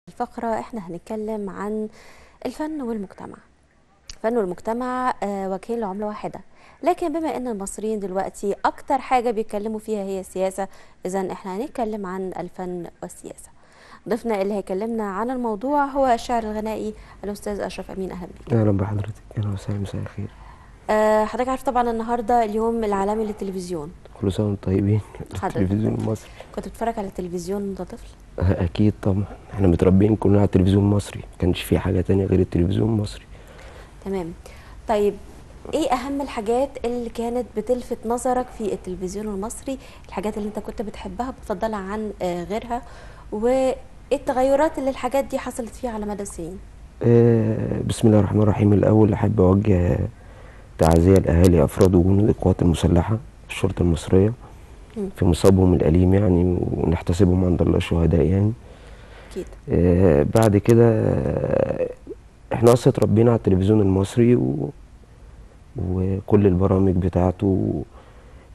الفقرة احنا هنتكلم عن الفن والمجتمع. الفن والمجتمع وجهين لعملة واحدة، لكن بما ان المصريين دلوقتي اكتر حاجة بيتكلموا فيها هي السياسة، اذا احنا هنتكلم عن الفن والسياسة. ضيفنا اللي هيكلمنا عن الموضوع هو الشاعر الغنائي الاستاذ اشرف امين. اهلا بك. اهلا بحضرتك، اهلا وسهلا، مساء الخير. حضرتك عارف طبعا النهارده اليوم العالمي للتلفزيون. كل سنه وانتم طيبين. حضرتك التلفزيون طيب. المصري. كنت بتتفرج على التلفزيون وانت طفل؟ اكيد طبعا، احنا متربيين كلنا على التلفزيون المصري، ما كانش في حاجه تانية غير التلفزيون المصري. تمام. طيب ايه اهم الحاجات اللي كانت بتلفت نظرك في التلفزيون المصري، الحاجات اللي انت كنت بتحبها بتفضلها عن غيرها، وايه التغيرات اللي الحاجات دي حصلت فيها على مدى السنين؟ بسم الله الرحمن الرحيم. الاول احب اوجه تعزيه لاهالي افراد وجنود القوات المسلحه الشرطه المصريه في مصابهم الاليم يعني، ونحتسبهم عند الله شهداء يعني. اكيد. بعد كده احنا اصلا اتربينا على التلفزيون المصري وكل البرامج بتاعته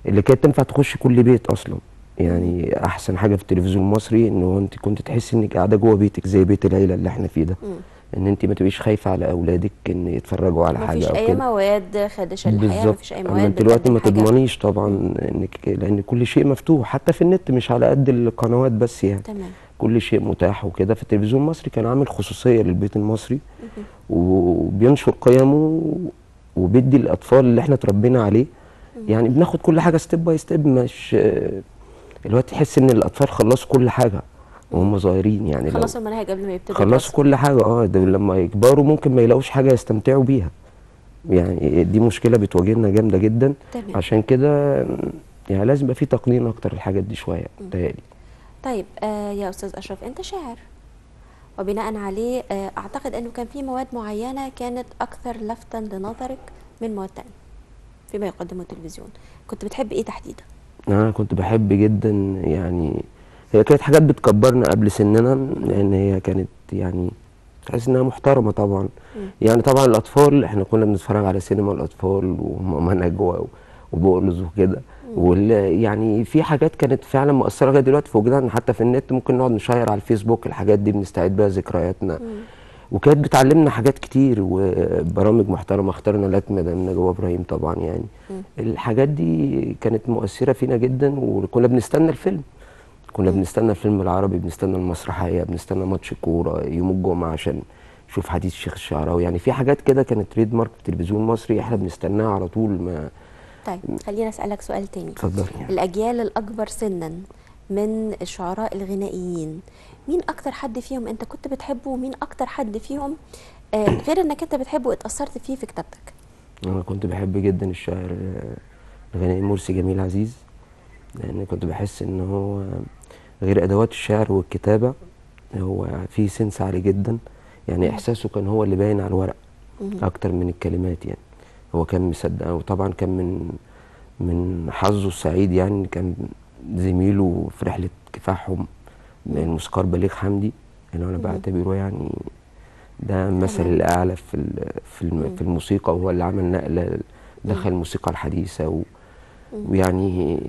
اللي كانت تنفع تخش كل بيت اصلا. يعني احسن حاجه في التلفزيون المصري ان هو انت كنت تحسي انك قاعده جوه بيتك زي بيت العيله اللي احنا فيه ده. ان انت ما تبقيش خايفه على اولادك ان يتفرجوا على حاجه او كده. مفيش اي مواد خادشه للحياه، بالظبط. مفيش اي اما مواد انت دلوقتي بتقدم ما حاجه. تضمنيش طبعا انك، لان كل شيء مفتوح حتى في النت، مش على قد القنوات بس يعني. تمام. كل شيء متاح وكده. في التلفزيون المصري كان عامل خصوصيه للبيت المصري وبينشر قيمه وبيدي الاطفال اللي احنا اتربينا عليه. يعني بناخد كل حاجه ستيب باي ستيب، مش دلوقتي تحس ان الاطفال خلصوا كل حاجه وهم صغيرين يعني. خلصوا المناهج قبل ما يبتدوا خلصوا يدرسوا. كل حاجه. ده لما يكبروا ممكن ما يلاقوش حاجه يستمتعوا بيها. يعني دي مشكله بتواجهنا جامده جدا. تمام. عشان كده يعني لازم يبقى في تقنين اكتر الحاجات دي شويه متهيألي. طيب يا استاذ اشرف، انت شاعر، وبناء عليه اعتقد انه كان في مواد معينه كانت اكثر لفتا لنظرك من مواد تانية فيما يقدمه التلفزيون. كنت بتحب ايه تحديدا؟ انا كنت بحب جدا يعني، هي كانت حاجات بتكبرنا قبل سننا، لان هي كانت يعني تحس انها محترمه طبعا. يعني طبعا الاطفال احنا كنا بنتفرج على سينما الاطفال وماما نجوى وبقلظ وكده. يعني في حاجات كانت فعلا مؤثره لغايه دلوقتي في وجداننا، حتى في النت ممكن نقعد نشير على الفيسبوك الحاجات دي بنستعيد بيها ذكرياتنا. وكانت بتعلمنا حاجات كتير وبرامج محترمه. اخترنا لك مدام نجوى ابراهيم طبعا يعني. الحاجات دي كانت مؤثره فينا جدا، وكنا بنستنى الفيلم. كنا بنستنى الفيلم العربي، بنستنى المسرحيه، بنستنى ماتش كوره يوم الجمعه عشان نشوف حديث الشيخ الشعراوي. يعني في حاجات كده كانت تريد مارك التلفزيون المصري احنا بنستناها على طول. ما طيب خلينا اسالك سؤال تاني. اتفضلي. يعني الاجيال الاكبر سنا من الشعراء الغنائيين، مين اكتر حد فيهم انت كنت بتحبه، ومين اكتر حد فيهم غير انك انت بتحبه اتاثرت فيه في كتابتك؟ انا كنت بحب جدا الشاعر الغنائي مرسي جميل عزيز، لان كنت بحس ان هو غير ادوات الشعر والكتابه هو فيه سنس عالي جدا. يعني احساسه كان هو اللي باين على الورق اكتر من الكلمات. يعني هو كان مصدق، وطبعا كان من حظه السعيد يعني كان زميله في رحله كفاحهم الموسيقار بليغ حمدي، اللي انا بعتبره يعني ده المثل الاعلى في الموسيقى، وهو اللي عمل نقله دخل الموسيقى الحديثه ويعني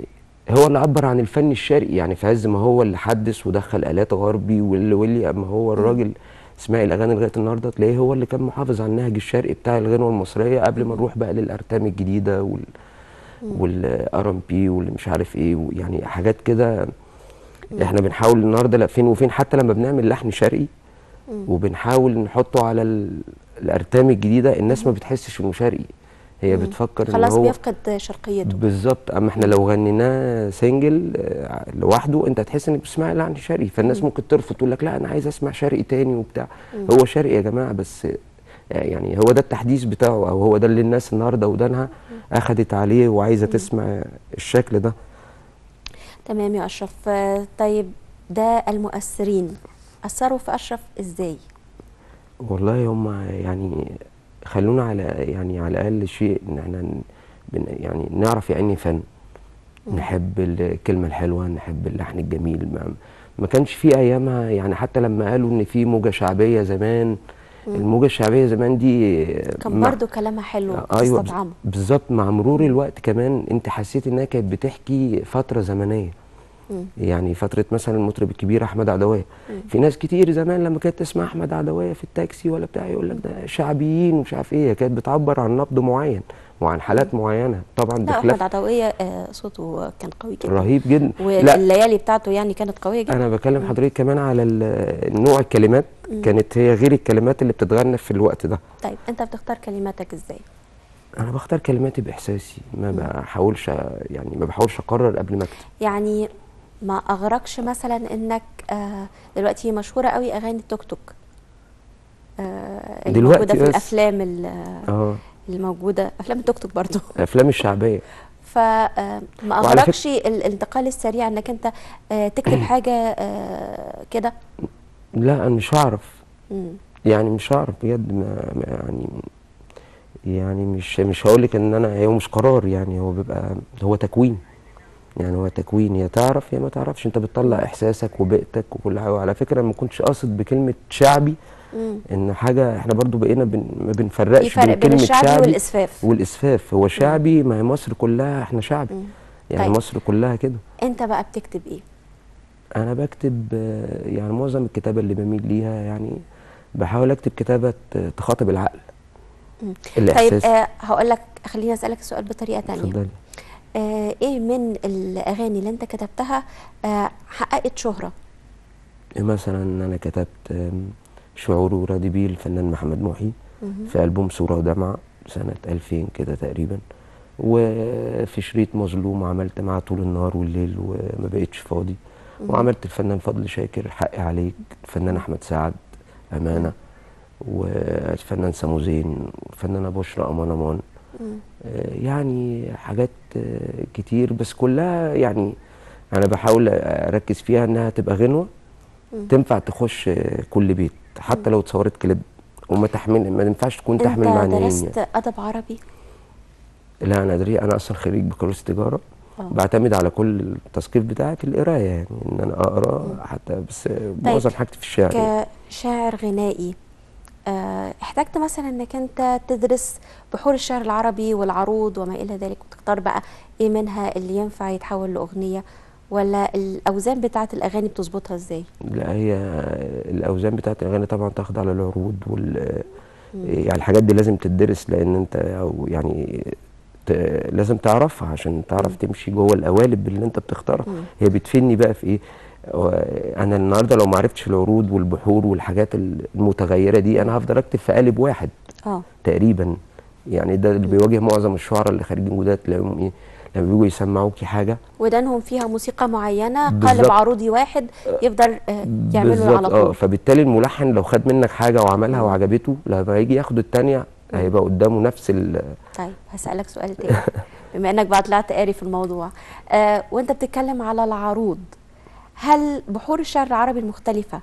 هو اللي عبر عن الفن الشرقي. يعني في عز ما هو اللي حدث ودخل آلات غربي واللي اما هو الراجل اسمعي الاغاني لغايه النهارده تلاقيه هو اللي كان محافظ على النهج الشرقي بتاع الغنوه المصريه قبل ما نروح بقى للارتام الجديده والار ام بي واللي مش عارف ايه. يعني حاجات كده احنا بنحاول النهارده لا فين وفين، حتى لما بنعمل لحن شرقي وبنحاول نحطه على الارتام الجديده الناس ما بتحسش انه شرقي. هي بتفكر ان خلاص هو بيفقد شرقيته. بالظبط. اما احنا لو غنيناه سنجل لوحده انت هتحس انك بتسمعي لحن شرقي، فالناس ممكن ترفض تقول لك لا انا عايز اسمع شرقي تاني وبتاع. هو شرقي يا جماعه، بس يعني هو ده التحديث بتاعه، او هو ده اللي الناس النهارده ودانها اخدت عليه وعايزه تسمع الشكل ده. تمام يا اشرف. طيب ده المؤثرين اثروا في اشرف ازاي؟ والله هم يعني خلونا على يعني على الاقل شيء ان احنا يعني نعرف يعني فن. نحب الكلمه الحلوه، نحب اللحن الجميل. ما كانش في ايامها يعني، حتى لما قالوا ان في موجه شعبيه زمان، الموجه الشعبيه زمان دي كان برضو كلامها حلو ايوه تستطعمه. بالظبط. مع مرور الوقت كمان انت حسيت انها كانت بتحكي فتره زمنيه. يعني فتره مثلا المطرب الكبير احمد عدويه، في ناس كتير زمان لما كانت تسمع احمد عدويه في التاكسي ولا بتاع يقول لك ده شعبيين ومش عارف ايه، هي كانت بتعبر عن نبض معين وعن حالات معينه، طبعا لا احمد بخلاف عدويه صوته كان قوي جدا، رهيب جدا. لا والليالي بتاعته يعني كانت قويه جدا. انا بكلم حضرتك كمان على نوع الكلمات، كانت هي غير الكلمات اللي بتتغنى في الوقت ده. طيب انت بتختار كلماتك ازاي؟ انا بختار كلماتي باحساسي، ما بحاولش يعني ما بحاولش اقرر قبل ما اكتب. يعني ما اغركش مثلا انك دلوقتي مشهوره قوي اغاني التوك توك اللي موجوده دلوقتي في بس الافلام اه اللي موجوده افلام التوك توك برضو الافلام الشعبيه. فما وعلى اغركش فكره الانتقال السريع انك انت تكتب حاجه كده؟ لا انا مش هعرف، مم. يعني مش هعرف بجد، يعني يعني مش هقول لك ان انا هو مش قرار، يعني هو بيبقى هو تكوين، يعني هو تكوين، يا تعرف يا ما تعرفش، انت بتطلع احساسك وبيئتك وكل حاجه. وعلى فكره ما كنتش قاصد بكلمه شعبي ان حاجه، احنا برضو بقينا ما في بنفرقش فرق بين بين كلمه الشعبي شعبي والاسفاف. والاسفاف. هو شعبي، ما هي مصر كلها احنا شعبي، يعني طيب مصر كلها كده. انت بقى بتكتب ايه؟ انا بكتب يعني معظم الكتابه اللي بميل ليها، يعني بحاول اكتب كتابه تخاطب العقل، طيب الاحساس. هقول لك، خليني اسالك السؤال بطريقه تانية. اتفضلي. ايه من الاغاني اللي انت كتبتها حققت شهره؟ مثلا انا كتبت شعور ورادي بيه الفنان محمد محي في ألبوم صورة ودمعة سنة 2000 كده تقريبا، وفي شريط مظلوم عملت معاه طول النهار والليل وما بقتش فاضي، وعملت الفنان فضل شاكر حقي عليك، الفنان أحمد سعد أمانة، والفنان سامو زين، والفنانة بشرى أمان أمان. يعني حاجات كتير، بس كلها يعني أنا بحاول أركز فيها إنها تبقى غنوة تنفع تخش كل بيت، حتى لو اتصورت كليب، وما تحمل، ما ينفعش تكون انت تحمل معنيين درست يعني. ادب عربي؟ لا انا ادري، انا اصلا خريج بكالوريوس تجاره، بعتمد على كل التثقيف بتاعي في القرايه، يعني ان انا اقرا حتى، بس طيب معظم حاجتي في الشعر يعني. كشاعر غنائي احتجت مثلا انك انت تدرس بحور الشعر العربي والعروض وما الى ذلك، وتختار بقى ايه منها اللي ينفع يتحول لاغنيه، ولا الاوزان بتاعه الاغاني بتظبطها ازاي؟ لا هي الاوزان بتاعت الاغاني طبعا تخضع للعروض يعني الحاجات دي لازم تدرس، لان انت أو يعني لازم تعرفها عشان تعرف تمشي جوه القوالب اللي انت بتختارها. هي بتفيدني بقى في ايه؟ انا النهارده لو ما عرفتش العروض والبحور والحاجات المتغيره دي، انا هفضل اكتب في قالب واحد تقريبا. يعني ده اللي بيواجه معظم الشعراء اللي خارجين جداد، تلاقيهم ايه لما بيجوا يسمعوكي حاجه ودانهم فيها موسيقى معينه، قالب بالظبط عروضي واحد يفضل يعمله على بالظبط طول. فبالتالي الملحن لو خد منك حاجه وعملها وعجبته، لما يجي ياخد التانيه هيبقى قدامه نفس طيب هسألك سؤال تاني بما انك بقى طلعت قاري في الموضوع، وانت بتتكلم على العروض، هل بحور الشعر العربي المختلفة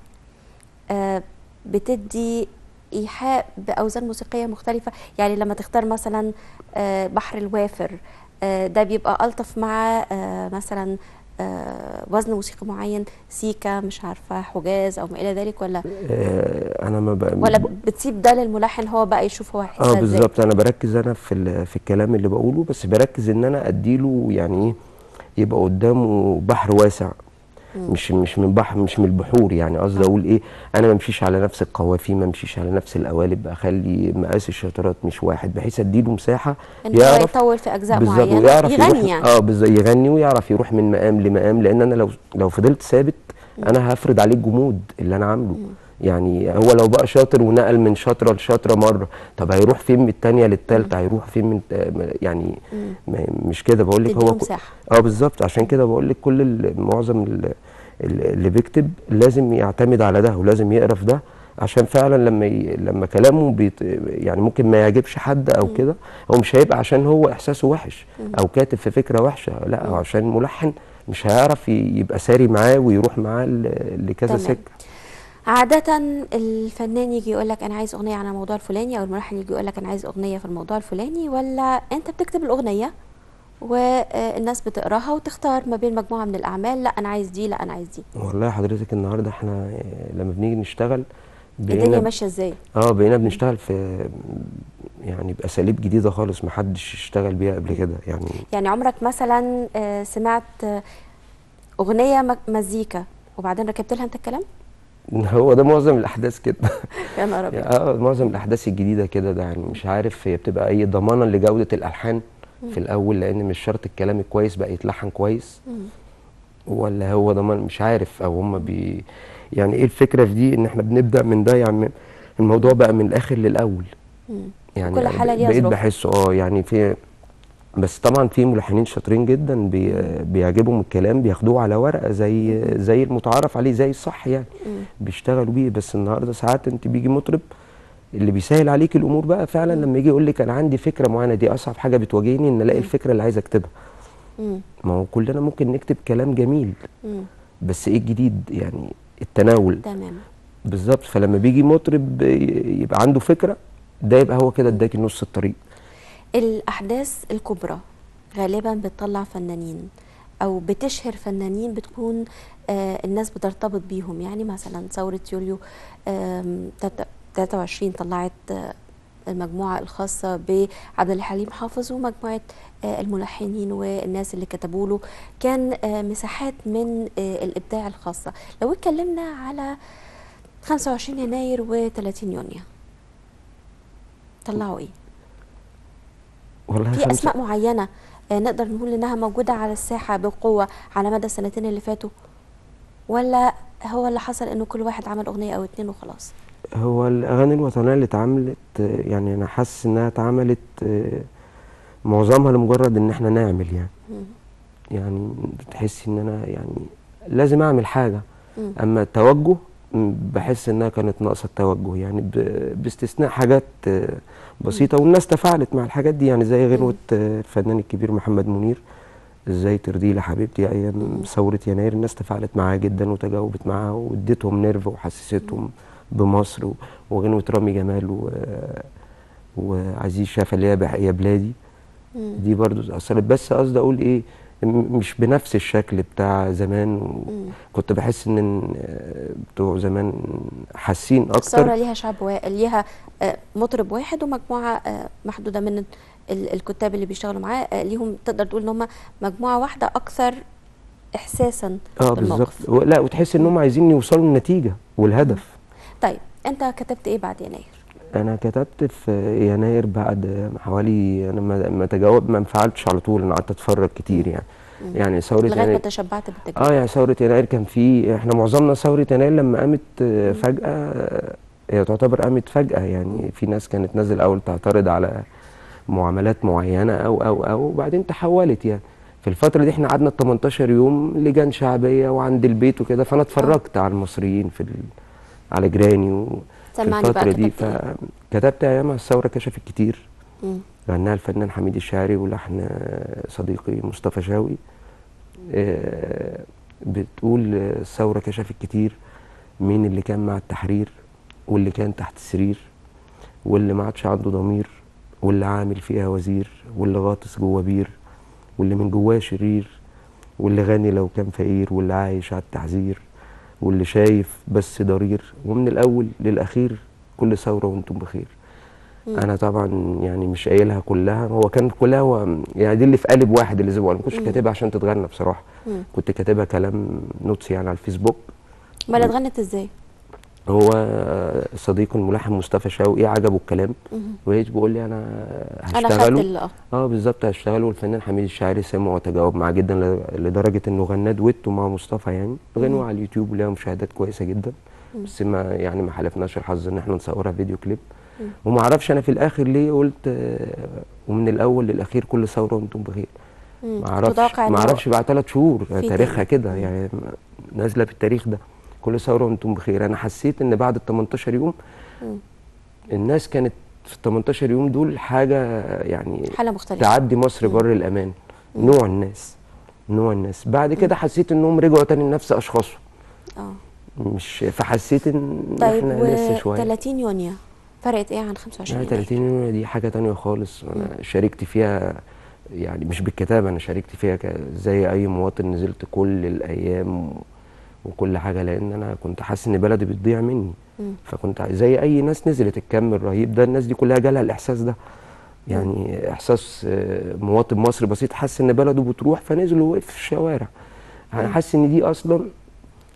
بتدي إيحاء بأوزان موسيقية مختلفة؟ يعني لما تختار مثلا بحر الوافر، ده بيبقى ألطف مع مثلا وزن موسيقي معين، سيكا مش عارفة حجاز أو ما إلى ذلك، ولا انا ما ولا بتسيب ده للملحن هو بقى يشوف هو هيحسها ازاي؟ بالظبط، انا بركز انا في الكلام اللي بقوله، بس بركز ان انا اديله يعني ايه، يبقى قدامه بحر واسع، مش من بحر، مش من البحور، يعني قصدي اقول ايه، انا ما امشيش على نفس القوافي، ما امشيش على نفس القوالب، اخلي مقاس الشطرات مش واحد، بحيث اديله مساحه ان هو يطول في اجزاء بالظبط، معينه ويعرف يروح يغني يعني. بالظبط يغني، ويعرف يروح من مقام لمقام، لان انا لو فضلت ثابت انا هفرض عليه الجمود اللي انا عامله. يعني هو لو بقى شاطر ونقل من شطره لشطره مره، طب هيروح فين من الثانيه للثالثه؟ هيروح فين من يعني مش كده بقول لك، هو مساحه. بالظبط، عشان كده بقول لك كل معظم اللي بيكتب لازم يعتمد على ده، ولازم يقرا في ده، عشان فعلا لما كلامه يعني ممكن ما يعجبش حد او كده، هو مش هيبقى عشان هو احساسه وحش او كاتب في فكره وحشه، لا عشان ملحن مش هيعرف يبقى ساري معاه ويروح معاه لكذا سكه. عادة الفنان يجي يقول لك انا عايز اغنيه عن الموضوع الفلاني، او الملحن يجي يقول لك انا عايز اغنيه في الموضوع الفلاني، ولا انت بتكتب الاغنيه والناس بتقراها وتختار ما بين مجموعه من الاعمال، لا انا عايز دي، لا انا عايز دي؟ والله حضرتك النهارده احنا لما بنيجي نشتغل الدنيا ماشيه ازاي؟ بقينا بنشتغل في يعني باساليب جديده خالص ما حدش اشتغل بيها قبل كده. يعني عمرك مثلا سمعت اغنيه مزيكا وبعدين ركبت لها انت الكلام؟ هو ده معظم الاحداث كده. يا نهار ابيض. معظم الاحداث الجديده كده، ده يعني مش عارف هي بتبقى اي ضمانا لجوده الالحان في الاول، لان مش شرط الكلام الكويس بقى يتلحن كويس، ولا هو ضمان مش عارف، او هم يعني ايه الفكره في دي، ان احنا بنبدا من ده يعني الموضوع بقى من الاخر للاول. يعني وكل حاله ليها بقيت ظروفها. بحسه يعني في، بس طبعا في ملحنين شاطرين جدا بيعجبهم الكلام بياخدوه على ورقه زي المتعارف عليه زي الصح يعني، بيشتغلوا بيه. بس النهارده ساعات انت بيجي مطرب اللي بيسهل عليك الامور بقى فعلا لما يجي يقول لك انا عندي فكره معينه، دي اصعب حاجه بتواجهني، ان الاقي الفكره اللي عايز اكتبها. ما هو كلنا ممكن نكتب كلام جميل، بس ايه الجديد يعني؟ التناول. تمام. بالظبط. فلما بيجي مطرب يبقى عنده فكره، ده يبقى هو كده اداكي نص الطريق. الاحداث الكبرى غالبا بتطلع فنانين او بتشهر فنانين بتكون الناس بترتبط بيهم. يعني مثلا ثورة يوليو 23 طلعت المجموعة الخاصة بعبد الحليم حافظ ومجموعة الملحنين والناس اللي كتبوا له، كان مساحات من الإبداع الخاصة. لو اتكلمنا على 25 يناير و30 يونيو طلعوا ايه؟ والله في اسماء معينة نقدر نقول انها موجودة على الساحة بقوة على مدى السنتين اللي فاتوا، ولا هو اللي حصل انه كل واحد عمل اغنية او اتنين وخلاص؟ هو الاغاني الوطنيه اللي اتعملت يعني انا حاسس انها اتعملت معظمها لمجرد ان احنا نعمل يعني تحسي ان انا يعني لازم اعمل حاجه. اما التوجه بحس انها كانت ناقصه التوجه، يعني باستثناء حاجات بسيطه، والناس تفاعلت مع الحاجات دي، يعني زي غنوه الفنان الكبير محمد منير ازاي ترضي لي حبيبتي ايام ثوره يناير، الناس تفاعلت معاها جدا وتجاوبت معاها واديتهم نيرف وحسستهم بمصر. وغنوه رامي جمال وعزيز شافا اللي هي يا بلادي، دي برضو اثرت. بس قصدي اقول ايه، مش بنفس الشكل بتاع زمان. كنت بحس ان بتوع زمان حاسين اكتر. الثوره ليها ليها مطرب واحد ومجموعه محدوده من الكتاب اللي بيشتغلوا معاه، ليهم تقدر تقول ان هم مجموعه واحده اكثر احساسا بالموقف. بالظبط. لا وتحس ان هم عايزين يوصلوا للنتيجه والهدف. طيب انت كتبت ايه بعد يناير؟ انا كتبت في يناير بعد حوالي، انا ما تجاوب ما انفعلتش على طول، انا قعدت اتفرج كتير يعني ثوره لغايه ما تشبعت بالتجربه. يعني ثوره يناير كان في، احنا معظمنا ثوره يناير لما قامت فجاه، هي تعتبر قامت فجاه، يعني في ناس كانت نازل الاول تعترض على معاملات معينه او وبعدين تحولت. يعني في الفتره دي احنا قعدنا 18 يوم لجان شعبيه وعند البيت وكده، فانا اتفرجت على المصريين على جيراني في الفتره دي. فكتبت ايامها الثوره كشفت كتير، غناها الفنان حميد الشاعري ولحن صديقي مصطفى شاوي. بتقول الثوره كشفت كتير، مين اللي كان مع التحرير واللي كان تحت السرير، واللي ما عادش عنده ضمير، واللي عامل فيها وزير، واللي غاطس جوه بير، واللي من جواه شرير، واللي غني لو كان فقير، واللي عايش على التحذير، واللي شايف بس ضرير، ومن الاول للاخير كل ثوره وانتم بخير. انا طبعا يعني مش قايلها كلها، هو كان كلها هو يعني دي اللي في قالب واحد اللي زي ما كنتش كاتبها عشان تتغنى بصراحه. كنت كاتبها كلام نوتس يعني على الفيسبوك. امال اتغنت ازاي؟ هو صديق الملحن مصطفى شوقي عجبه الكلام، وهيج بيقول لي انا هشتغله. بالظبط هشتغله. والفنان حميد الشاعري سمع وتجاوب معاه جدا، لدرجه انه غنى دويتو مع مصطفى، يعني غنوا على اليوتيوب وليها مشاهدات كويسه جدا. بس ما حالفناش الحظ ان احنا نصورها فيديو كليب. وما اعرفش انا في الاخر ليه قلت ومن الاول للاخير كل ثوره وانتم بخير. ما اعرفش بعد 3 شهور تاريخها كده يعني نازله في التاريخ ده كل ثوره وانتم بخير. انا حسيت ان بعد ال 18 يوم الناس كانت في ال 18 يوم دول حاجه يعني حاله مختلفه تعدي مصر بر الامان. نوع الناس بعد كده حسيت انهم رجعوا تاني لنفس اشخاصهم. مش فحسيت ان احنا لسه شويه. 30 يونيو فرقت ايه عن 25 يناير؟ 30 يونيو دي حاجه تانيه خالص. انا شاركت فيها يعني مش بالكتابه، انا شاركت فيها زي اي مواطن، نزلت كل الايام وكل حاجه، لان انا كنت حاسس ان بلدي بتضيع مني. فكنت زي اي ناس نزلت الكم الرهيب ده، الناس دي كلها جالها الاحساس ده، يعني احساس مواطن مصري بسيط حس ان بلده بتروح، فنزل ووقف في الشوارع. انا حاسس ان دي اصلا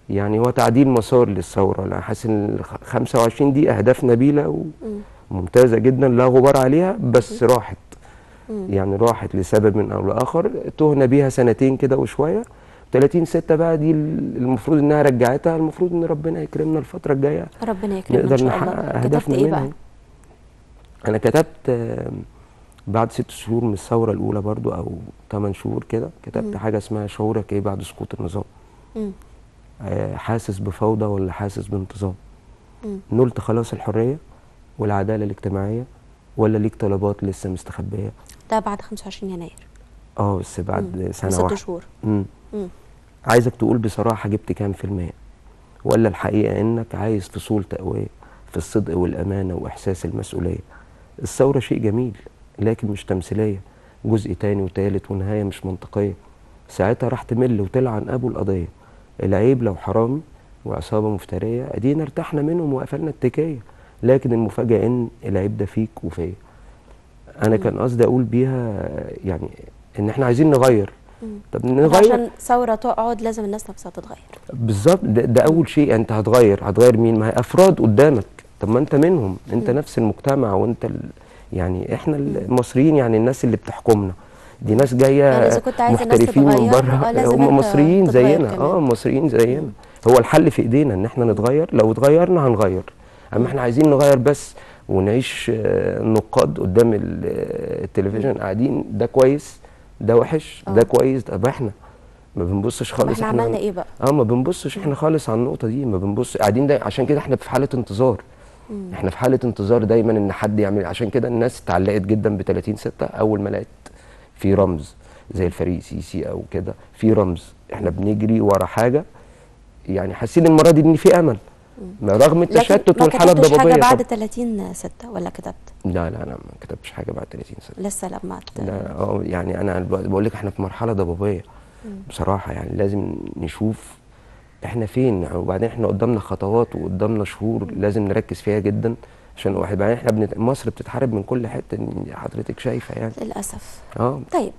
يعني هو تعديل مسار للثوره. انا حاسس ان ال 25 دي اهداف نبيله وممتازه جدا لا غبار عليها، بس راحت. يعني راحت لسبب من او لاخر، تهنا بيها سنتين كده وشويه. 30/6 بقى دي المفروض انها رجعتها. المفروض ان ربنا يكرمنا الفتره الجايه ربنا يكرمنا ان نقدر شاء الله. نحقق كتبت اهدافنا ايه منها. بقى؟ انا كتبت بعد 6 شهور من الثوره الاولى برضو او 8 شهور كده، كتبت حاجه اسمها شعورك ايه بعد سقوط النظام. حاسس بفوضى ولا حاسس بانتظام؟ نلت خلاص الحريه والعداله الاجتماعيه، ولا ليك طلبات لسه مستخبيه؟ ده بعد 25 يناير. بس بعد سنه ب6 واحده. شهور. عايزك تقول بصراحه جبت كام في المية، ولا الحقيقه انك عايز تصول تقويه في الصدق والامانه واحساس المسؤوليه. الثوره شيء جميل لكن مش تمثيليه، جزء تاني وتالت ونهايه مش منطقيه. ساعتها راح تمل وتلعن ابو القضيه. العيب لو حرامي وعصابه مفتريه ادينا ارتحنا منهم وقفلنا التكيه، لكن المفاجاه ان العيب ده فيك وفيا. انا كان قصدي اقول بيها يعني ان احنا عايزين نغير. طب نغير عشان ثوره تقعد لازم الناس نفسها تتغير. بالظبط. ده اول شيء. انت هتغير مين؟ ما هي افراد قدامك. طب ما انت منهم، انت نفس المجتمع، وانت يعني احنا المصريين يعني الناس اللي بتحكمنا دي ناس جايه يعني اذا كنت عايز الناس محترفين من تتغير بره. لازم هم انت مصريين تتغير زينا. كمان. مصريين زينا. هو الحل في ايدينا ان احنا نتغير. لو اتغيرنا هنغير. اما احنا عايزين نغير بس ونعيش نقاد قدام التلفزيون قاعدين، ده كويس ده وحش ده كويس. طب احنا ما بنبصش خالص. احنا عملنا ايه بقى؟ ما بنبصش احنا خالص على النقطه دي. ما بنبص قاعدين ده. عشان كده احنا في حاله انتظار. احنا في حاله انتظار دايما ان حد يعمل. عشان كده الناس اتعلقت جدا ب 30/6 اول ما لقت في رمز زي الفريق سيسي او كده، في رمز احنا بنجري ورا حاجه. يعني حاسين المره دي ان في امل رغم التشتت والحاله الضبابيه. لكن ما كتبتش حاجه بعد 30/6 ولا كتبت؟ لا انا ما كتبتش حاجه بعد 30/6 لسه لما لا. يعني انا بقول لك احنا في مرحله ضبابيه بصراحه. يعني لازم نشوف احنا فين. وبعدين احنا قدامنا خطوات وقدامنا شهور لازم نركز فيها جدا. عشان واحد بعدين احنا مصر بتتحارب من كل حته حضرتك شايفه يعني للاسف. طيب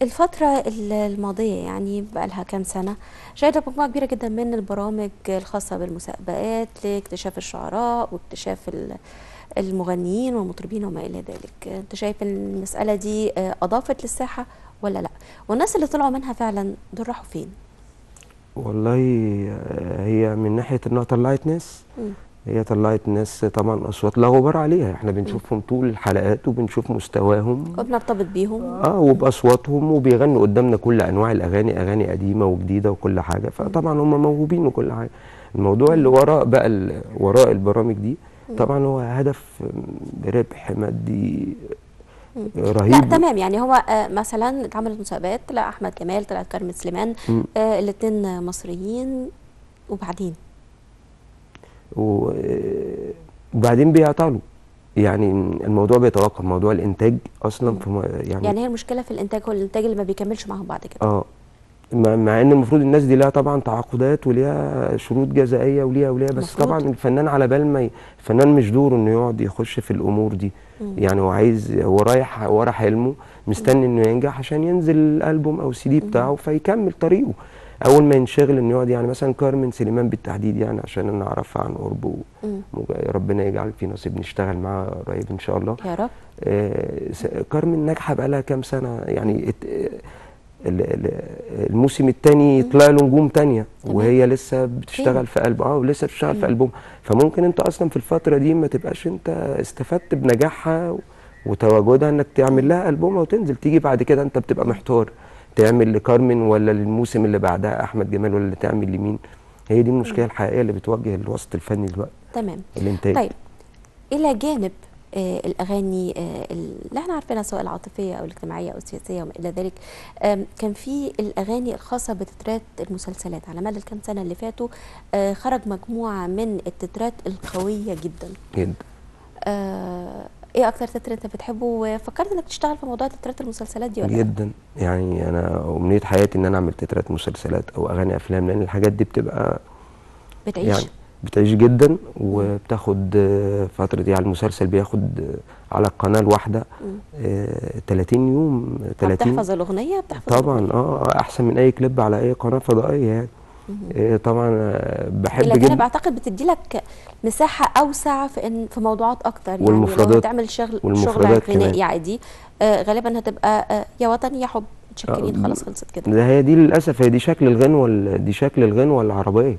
الفترة الماضية يعني بقى لها كام سنة شهدت مجموعة كبيرة جدا من البرامج الخاصة بالمسابقات لاكتشاف الشعراء واكتشاف المغنيين والمطربين وما إلى ذلك. أنت شايف إن المسألة دي أضافت للساحة ولا لأ؟ والناس اللي طلعوا منها فعلا دول راحوا فين؟ والله هي من ناحية إنها طلعت ناس. هي طلعت ناس طبعا اصوات لا غبار عليها. احنا بنشوفهم طول الحلقات وبنشوف مستواهم وبنرتبط بيهم وباصواتهم، وبيغنوا قدامنا كل انواع الاغاني، اغاني قديمه وجديده وكل حاجه. فطبعا هم موهوبين وكل حاجه. الموضوع اللي وراء بقى وراء البرامج دي طبعا هو هدف ربح مادي رهيب. لا تمام. يعني هو مثلا اتعملت مسابقات، طلع احمد جمال، طلعت كارmen سليمان، الاثنين مصريين، وبعدين بيعطلوا. يعني الموضوع بيتوقف. موضوع الانتاج اصلا في يعني هي المشكله في الانتاج، هو الانتاج اللي ما بيكملش معاهم بعد كده. مع ان المفروض الناس دي لها طبعا تعاقدات وليها شروط جزائيه وليها بس مفروض. طبعا الفنان على بال ما الفنان مش دوره انه يقعد يخش في الامور دي. يعني هو رايح ورا حلمه، مستني انه ينجح عشان ينزل الالبوم او CD بتاعه فيكمل طريقه. اول ما ينشغل انه يقعد. يعني مثلا كارmen سليمان بالتحديد، يعني عشان انا اعرفها عن قرب ربنا يجعل في نصيب نشتغل معاها قريب ان شاء الله يا رب. كارmen ناجحه بقى لها كام سنه. يعني الموسم الثاني طلع له نجوم تانية وهي لسه بتشتغل في قلب ولسه بتشتغل في ألبوم. فممكن انت اصلا في الفتره دي ما تبقاش انت استفدت بنجاحها وتواجدها انك تعمل لها ألبوم وتنزل. تيجي بعد كده انت بتبقى محتار تعمل لكارmen ولا للموسم اللي بعدها احمد جمال ولا تعمل لمين. هي دي المشكله الحقيقيه اللي بتواجه الوسط الفني دلوقتي. تمام. الانتاج. طيب الى جانب الاغاني اللي احنا عارفينها سواء العاطفيه او الاجتماعيه او السياسيه وما الى ذلك، كان في الاغاني الخاصه بتترات المسلسلات. على مدى الكام سنه اللي فاتوا خرج مجموعه من التترات القويه جدا جدا. ايه اكتر تتر انت بتحبه وفكرت انك تشتغل في موضوع تترات المسلسلات دي ولا لا؟ جدا. يعني انا امنيه حياتي ان انا اعمل تترات مسلسلات او اغاني افلام، لان الحاجات دي بتبقى بتعيش. يعني بتعيش جدا، وبتاخد فترة، يعني المسلسل بياخد على القناة الواحدة 30 يوم 30. بتحفظ الاغنيه، بتحفظ طبعا الاغنيه. احسن من اي كليب على اي قناة فضائية يعني. طبعا بحب الى جانب جدا. اعتقد بتدي لك مساحه اوسع في في موضوعات اكتر، يعني لو والمفردات، هتعمل شغل والمفردات كمان. غنائي عادي غالبا هتبقى يا وطن يا حب، آه، متشكرين خلاص خلصت كده. ده هي دي للاسف، هي دي شكل الغنوة دي شكل الغنوة العربية.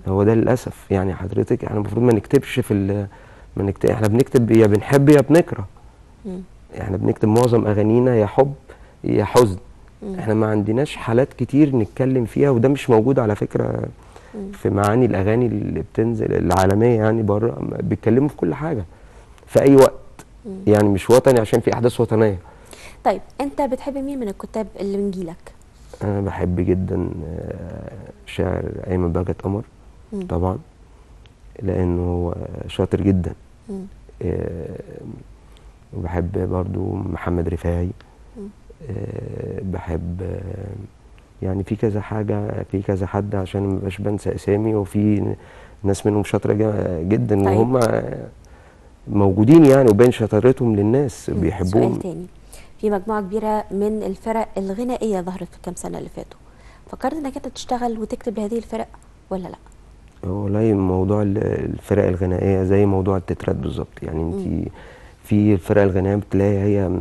هو ده للاسف يعني حضرتك، احنا المفروض ما نكتبش في ما نكتب، احنا بنكتب يا بنحب يا بنكره. مم. احنا بنكتب معظم اغانينا يا حب يا حزن. احنا ما عندناش حالات كتير نتكلم فيها، وده مش موجود على فكرة في معاني الاغاني اللي بتنزل العالمية يعني بره، بيتكلموا في كل حاجة في اي وقت. يعني مش وطني عشان في احداث وطنية. طيب انت بتحب مين من الكتاب اللي من جيلك؟ انا بحب جدا شاعر ايمن بهجت قمر طبعا، لانه هو شاطر جدا. مم. وبحب برضو محمد رفاعي. بحب يعني في كذا حاجة، في كذا حد عشان ما بقاش بنسى اسامي، وفي ناس منهم شاطرة جدا، طيب. وهم موجودين يعني، وبين شطارتهم للناس سؤال بيحبوهم. تاني، في مجموعة كبيرة من الفرق الغنائية ظهرت في الكام سنة اللي فاتوا، فكرت انك انت تشتغل وتكتب لهذه الفرق ولا لا؟ والله موضوع الفرق الغنائية زي موضوع التترات بالظبط، يعني انت في الفرق الغنائية بتلاقي هي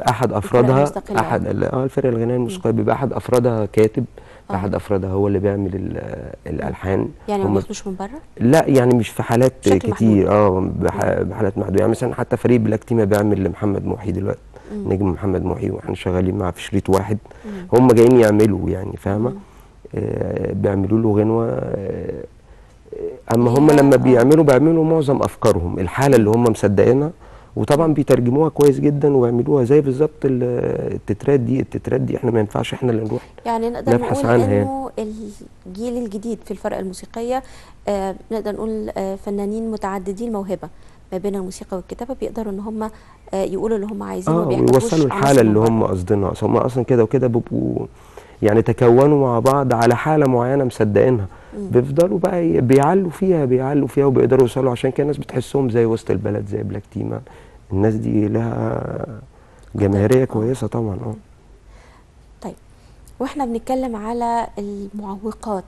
احد الفرق افرادها، المستقلة. احد الفرق الغنائية الموسيقية بيبقى احد افرادها كاتب، احد اه افرادها هو اللي بيعمل الالحان. يعني ما هم بياخدوش من بره؟ لا يعني مش في حالات بشكل محدود. كتير، بحالات محدودة، يعني مثلا حتى فريق بلاك تيما بيعمل لمحمد محي دلوقتي، نجم محمد محي، واحنا شغالين معاه في شريط واحد. هم جايين يعملوا يعني فاهمة، بيعملوا له غنوة. اما هم لما بيعملوا معظم افكارهم الحالة اللي هم مصدقينها، وطبعا بيترجموها كويس جدا ويعملوها زي بالظبط التترات دي احنا ما ينفعش احنا اللي نروح يعني نقدر نبحث نقول عنها يعني. انه الجيل الجديد في الفرق الموسيقية نقدر نقول فنانين متعددي الموهبة ما بين الموسيقى والكتابة، بيقدروا ان هم يقولوا اللي هم عايزينه، ما ويوصلوا بيحتاجوش الحالة عناصر اللي من هم بره. قاصدينها، هم اصلا كده وكده بيبقوا يعني تكونوا مع بعض على حالة معينة مصدقينها، بيفضلوا بقى بيعلوا فيها وبيقدروا يوصلوا. عشان كده الناس بتحسهم زي وسط البلد، زي بلاك تيما. الناس دي لها جماهيرية كويسة طبعا. طيب واحنا بنتكلم على المعوقات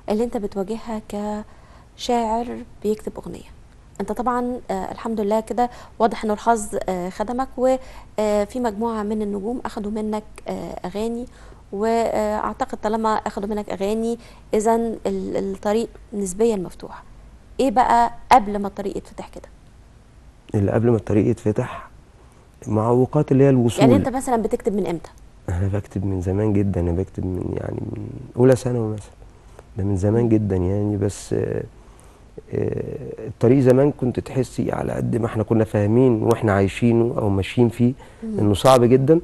اللي انت بتواجهها كشاعر بيكتب اغنية، انت طبعا الحمد لله كده واضح ان الحظ خدمك، وفي مجموعة من النجوم اخدوا منك اغاني، واعتقد طالما اخدوا منك اغاني اذا الطريق نسبيا مفتوح. ايه بقى قبل ما الطريق يتفتح كده؟ اللي قبل ما الطريق يتفتح معوقات اللي هي الوصول. يعني انت مثلا بتكتب من امتى؟ انا بكتب من زمان جدا، انا بكتب من اولى ثانوي مثلا، ده من زمان جدا يعني. بس الطريق زمان كنت تحسي على قد ما احنا كنا فاهمين واحنا عايشينه او ماشيين فيه انه صعب جدا،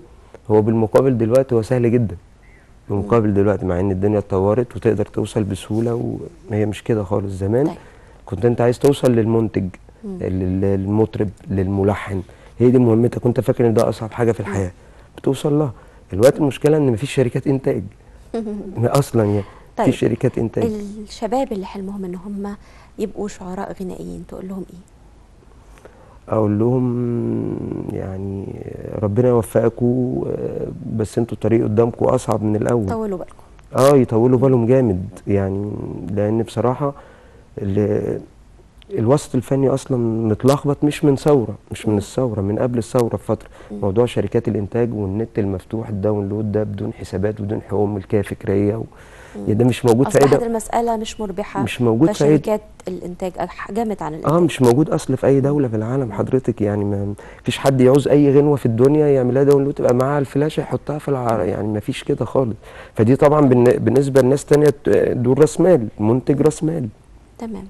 هو بالمقابل دلوقتي هو سهل جدا. بالمقابل دلوقتي مع ان الدنيا اتطورت وتقدر توصل بسهوله، وهي مش كده خالص. زمان طيب. كنت انت عايز توصل للمنتج، للمطرب، للملحن، هي دي مهمتك، كنت فاكر ان ده اصعب حاجه في الحياه بتوصل لها. دلوقتي المشكله ان مفيش شركات انتاج اصلا يعني. طيب مفيش شركات انتاج. الشباب اللي حلمهم ان هم يبقوا شعراء غنائيين تقول لهم ايه؟ اقول لهم يعني ربنا يوفقكم، بس انتوا الطريق قدامكم اصعب من الاول. طولوا بالكم. يطولوا بالهم جامد يعني، لان بصراحه الوسط الفني اصلا متلخبط، مش من ثوره، مش من الثوره، من قبل الثوره بفتره. موضوع شركات الانتاج والنت المفتوح، الداونلود ده بدون حسابات بدون حقوق ملكيه فكريه يعني ده مش موجود في اي اصبحت المساله مش مربحه، مش موجود في اي فشركات الانتاج حجمت عن الانتاج. مش موجود اصل في اي دوله في العالم حضرتك يعني. ما فيش حد يعوز اي غنوه في الدنيا يعملها داونلود تبقى معاها الفلاشه يحطها في يعني ما فيش كده خالص. فدي طبعا بالنسبه لناس تانية دول راس مال، منتج راس مال. تمام.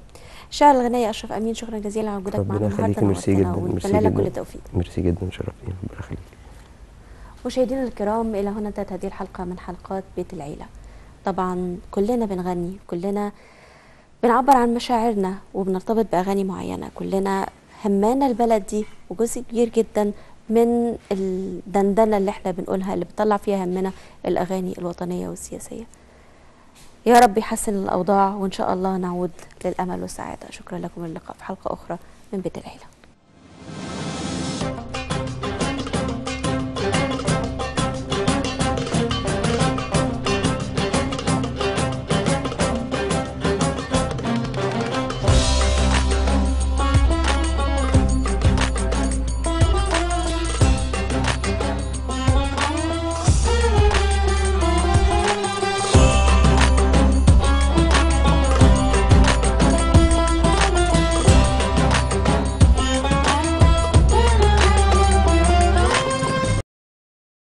الشاعر الغنائي اشرف امين، شكرا جزيلا على وجودك معنا النهارده، ميرسي نورتنا جدا، ونتمنى لك كل التوفيق. ميرسي جدا، شرفتينا، ربنا يخليك. مشاهدينا الكرام، الى هنا انتهت هذه الحلقه من حلقات بيت العيله. طبعا كلنا بنغني، كلنا بنعبر عن مشاعرنا وبنرتبط باغاني معينه، كلنا همانا البلد دي، وجزء كبير جدا من الدندنه اللي احنا بنقولها اللي بتطلع فيها همنا الاغاني الوطنيه والسياسيه. يا رب يحسن الأوضاع، وإن شاء الله نعود للأمل والسعادة. شكرا لكم، اللقاء في حلقة أخرى من بيت العيلة.